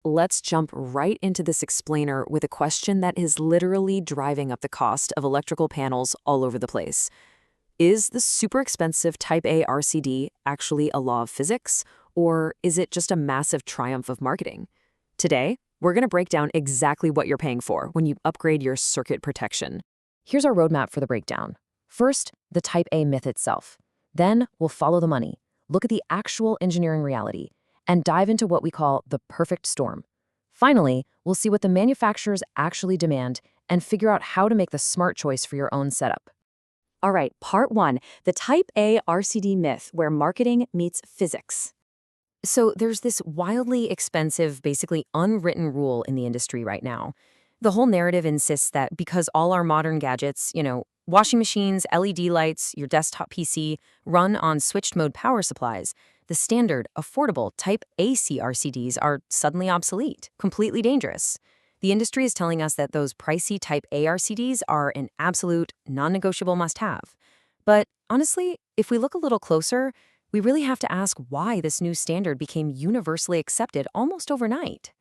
Let's jump right into this explainer with a question that is literally driving up the cost of electrical panels all over the place. Is the super expensive Type A RCD actually a law of physics, or is it just a massive triumph of marketing? Today, we're going to break down exactly what you're paying for when you upgrade your circuit protection. Here's our roadmap for the breakdown. First, the Type A myth itself. Then, we'll follow the money, look at the actual engineering reality, and dive into what we call the perfect storm. Finally, we'll see what the manufacturers actually demand and figure out how to make the smart choice for your own setup. All right, part one, the Type A RCD myth, where marketing meets physics. So there's this wildly expensive, basically unwritten rule in the industry right now. The whole narrative insists that because all our modern gadgets, washing machines, LED lights, your desktop PC, run on switched mode power supplies, the standard, affordable Type AC RCDs are suddenly obsolete, completely dangerous. The industry is telling us that those pricey Type A RCDs are an absolute, non-negotiable must-have. But honestly, if we look a little closer, we really have to ask why this new standard became universally accepted almost overnight.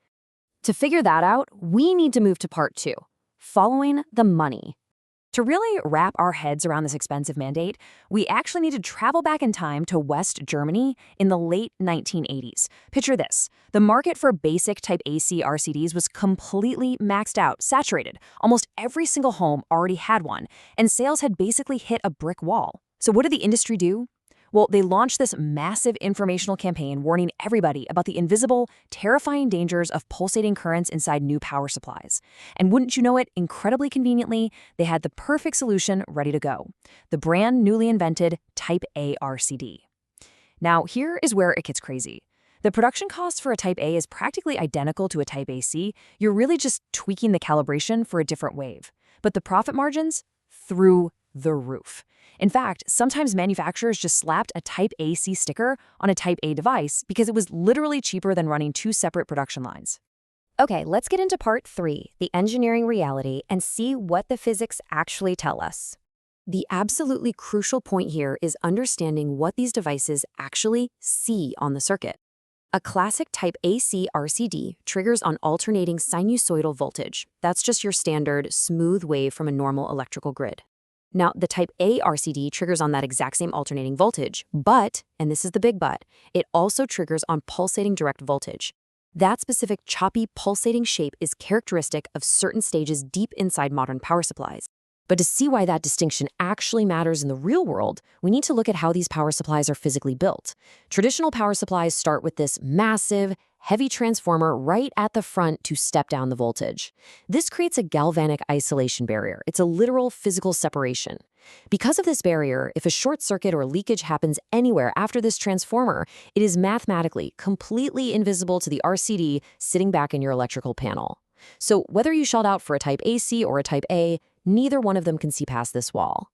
To figure that out, we need to move to part two, following the money. To really wrap our heads around this expensive mandate, we actually need to travel back in time to West Germany in the late 1980s. Picture this. The market for basic Type AC RCDs was completely maxed out, saturated. Almost every single home already had one, and sales had basically hit a brick wall. So what did the industry do? Well, they launched this massive informational campaign warning everybody about the invisible, terrifying dangers of pulsating currents inside new power supplies. And wouldn't you know it, incredibly conveniently, they had the perfect solution ready to go. The brand newly invented Type A RCD. Now, here is where it gets crazy. The production cost for a Type A is practically identical to a Type AC. You're really just tweaking the calibration for a different wave. But the profit margins? Through the roof. In fact, sometimes manufacturers just slapped a Type AC sticker on a Type A device because it was literally cheaper than running two separate production lines. Okay, let's get into part three, the engineering reality, and see what the physics actually tell us. The absolutely crucial point here is understanding what these devices actually see on the circuit. A classic Type AC RCD triggers on alternating sinusoidal voltage. That's just your standard, smooth wave from a normal electrical grid. Now, the Type A RCD triggers on that exact same alternating voltage, but, and this is the big but, it also triggers on pulsating direct voltage. That specific choppy, pulsating shape is characteristic of certain stages deep inside modern power supplies. But to see why that distinction actually matters in the real world, we need to look at how these power supplies are physically built. Traditional power supplies start with this massive, heavy transformer right at the front to step down the voltage. This creates a galvanic isolation barrier. It's a literal physical separation. Because of this barrier, if a short circuit or leakage happens anywhere after this transformer, it is mathematically completely invisible to the RCD sitting back in your electrical panel. So whether you shelled out for a Type AC or a Type A, neither one of them can see past this wall.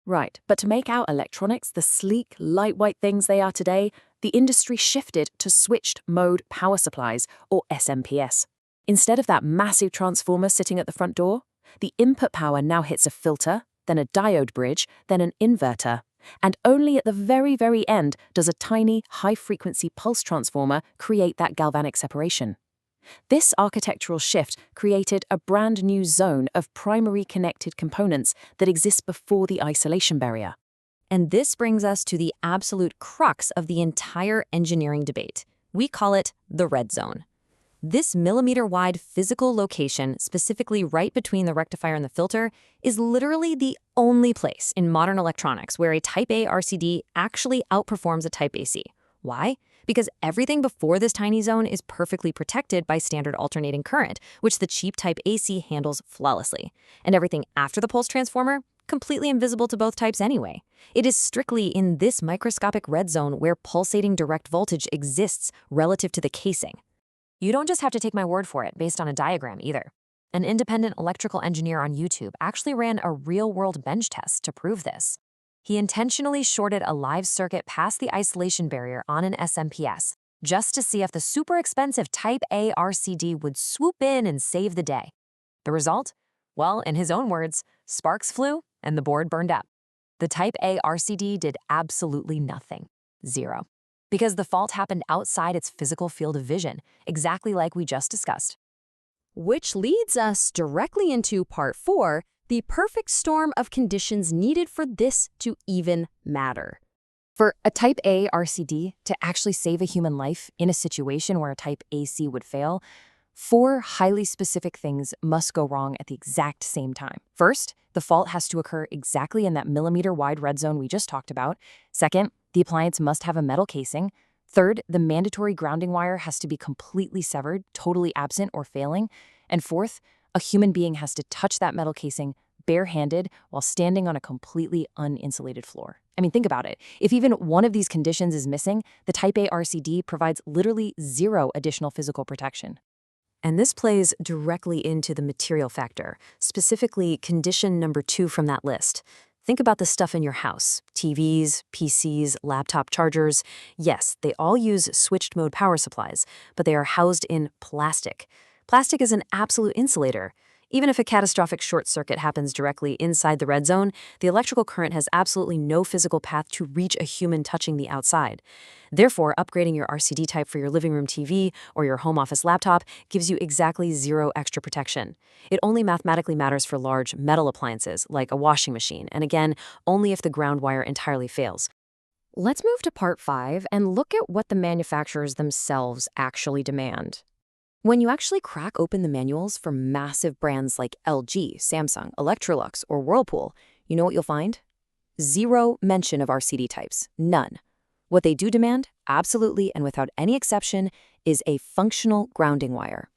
Right, but to make our electronics the sleek, lightweight things they are today, the industry shifted to switched mode power supplies, or SMPS. Instead of that massive transformer sitting at the front door, the input power now hits a filter, then a diode bridge, then an inverter. And only at the very, very end does a tiny, high-frequency pulse transformer create that galvanic separation. This architectural shift created a brand new zone of primary connected components that exists before the isolation barrier. And this brings us to the absolute crux of the entire engineering debate. We call it the red zone. This millimeter-wide physical location, specifically right between the rectifier and the filter, is literally the only place in modern electronics where a Type A RCD actually outperforms a Type AC. Why? Because everything before this tiny zone is perfectly protected by standard alternating current, which the cheap Type AC handles flawlessly. And everything after the pulse transformer, completely invisible to both types anyway. It is strictly in this microscopic red zone where pulsating direct voltage exists relative to the casing. You don't just have to take my word for it based on a diagram either. An independent electrical engineer on YouTube actually ran a real-world bench test to prove this. He intentionally shorted a live circuit past the isolation barrier on an SMPS, just to see if the super expensive Type A RCD would swoop in and save the day. The result? Well, in his own words, sparks flew and the board burned up. The Type A RCD did absolutely nothing. Zero. because the fault happened outside its physical field of vision, exactly like we just discussed. Which leads us directly into part 4, the perfect storm of conditions needed for this to even matter. For a type A RCD to actually save a human life in a situation where a type AC would fail, 4 highly specific things must go wrong at the exact same time. First, the fault has to occur exactly in that millimeter-wide red zone we just talked about. Second, the appliance must have a metal casing. Third, the mandatory grounding wire has to be completely severed, totally absent or failing. And fourth, a human being has to touch that metal casing barehanded while standing on a completely uninsulated floor. I mean, think about it. If even one of these conditions is missing, the type A RCD provides literally 0 additional physical protection. And this plays directly into the material factor, specifically condition number 2 from that list. Think about the stuff in your house: TVs, PCs, laptop chargers. Yes, they all use switched mode power supplies, but they are housed in plastic. Plastic is an absolute insulator. Even if a catastrophic short circuit happens directly inside the red zone, the electrical current has absolutely no physical path to reach a human touching the outside. Therefore, upgrading your RCD type for your living room TV or your home office laptop gives you exactly 0 extra protection. It only mathematically matters for large metal appliances like a washing machine, and again, only if the ground wire entirely fails. Let's move to part 5 and look at what the manufacturers themselves actually demand. When you actually crack open the manuals for massive brands like LG, Samsung, Electrolux, or Whirlpool, you know what you'll find? 0 mention of RCD types. None. What they do demand, absolutely and without any exception, is a functional grounding wire.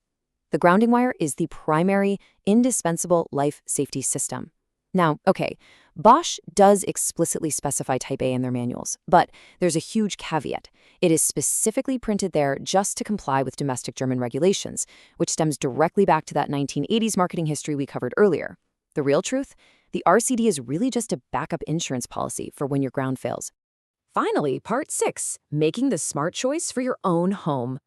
The grounding wire is the primary, indispensable life safety system. Now, okay, Bosch does explicitly specify Type A in their manuals, but there's a huge caveat. It is specifically printed there just to comply with domestic German regulations, which stems directly back to that 1980s marketing history we covered earlier. The real truth? The RCD is really just a backup insurance policy for when your ground fails. Finally, part 6, making the smart choice for your own home.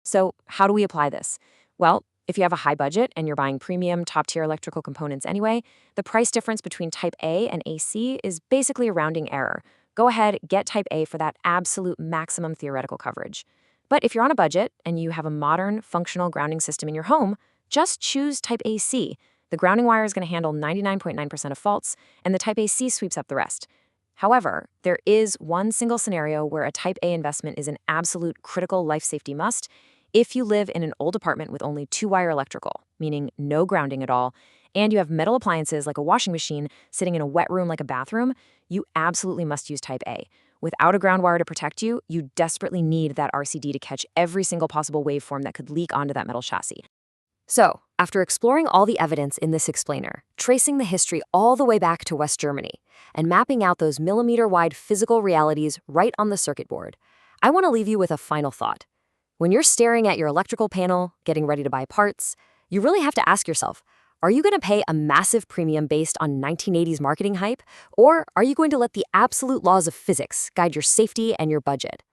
So, how do we apply this? Well, if you have a high budget and you're buying premium, top-tier electrical components anyway, the price difference between Type A and AC is basically a rounding error. Go ahead, get Type A for that absolute maximum theoretical coverage. But if you're on a budget and you have a modern, functional grounding system in your home, just choose Type AC. The grounding wire is going to handle 99.9% of faults, and the Type AC sweeps up the rest. However, there is one single scenario where a Type A investment is an absolute critical life safety must. If you live in an old apartment with only 2-wire electrical, meaning no grounding at all, and you have metal appliances like a washing machine sitting in a wet room like a bathroom, you absolutely must use Type A. Without a ground wire to protect you, you desperately need that RCD to catch every single possible waveform that could leak onto that metal chassis. So, after exploring all the evidence in this explainer, tracing the history all the way back to West Germany, and mapping out those millimeter-wide physical realities right on the circuit board, I want to leave you with a final thought. When you're staring at your electrical panel, getting ready to buy parts, you really have to ask yourself, are you going to pay a massive premium based on 1980s marketing hype, or are you going to let the absolute laws of physics guide your safety and your budget?